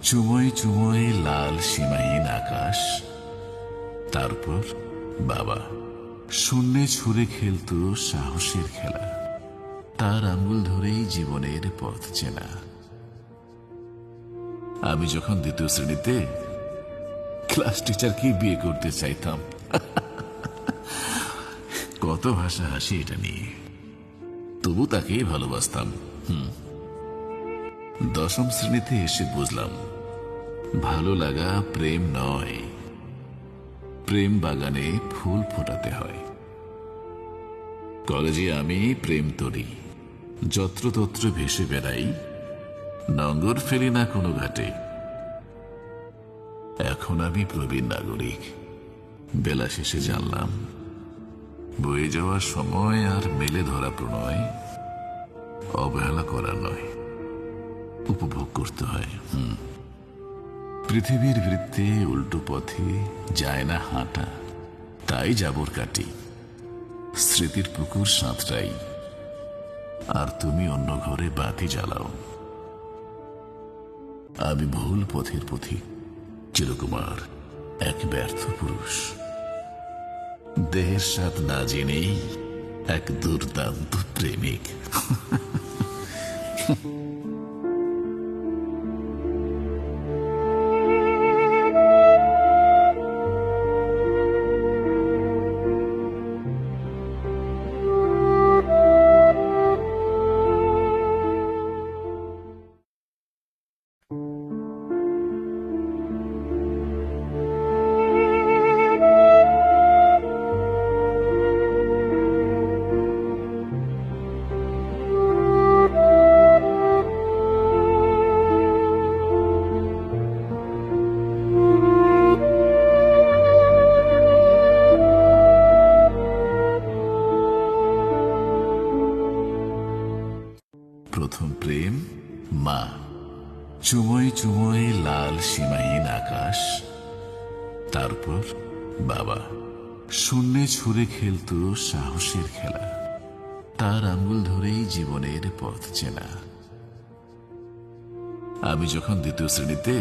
চুমোয় চুমোয় লাল সীমাহীন আকাশ, তারপর বাবা শূন্যে ছুঁড়ে খেলত সাহসের খেলা, তার আঙ্গুল ধরেই জীবনের পথ চেনা। আমি যখন দ্বিতীয় শ্রেণীতে ক্লাস টিচারকে বিয়ে করতে চাইতাম। কত ভাষা হাসি এটা নিয়ে, তবু তাকেই ভালোবাসতাম। দশম শ্রেণীতে এসে বুঝলাম, ভালো লাগা প্রেম নয়, প্রেম বাগানে ফুল ফোটাতে হয়। কলেজে আমি প্রেম তরি, যত্রতত্র ভেসে বেড়াই, নঙ্গর ফেলি না কোনো ঘাটে। এখন আমি প্রবীণ নাগরিক, বেলা শেষে জানলাম, বয়ে যাওয়ার সময় আর মেলে ধরা প্রণয় অবহেলা করার নয়, উপভোগ করতে হয়। পৃথিবীর বৃত্তে উল্টো পথে যায় না হাঁটা, তাই জাবর কাটি, স্মৃতির পুকুর সাঁতরাই, আর তুমি অন্য ঘরে বাতি জ্বালাও। আমি ভুল পথের পথিক, চিরকুমার, এক ব্যর্থ পুরুষ, দেহের স্বাদ না জেনেই এক দুর্দান্ত প্রেমিক। প্রথম প্রেম মা, চুমোয় চুমোয় লাল সীমাহীন আকাশ, তারপর বাবা শূন্যে ছুঁড়ে খেলত সাহসের খেলা, তার আঙ্গুল ধরেই জীবনের পথ চেনা। আমি যখন দ্বিতীয় শ্রেণীতে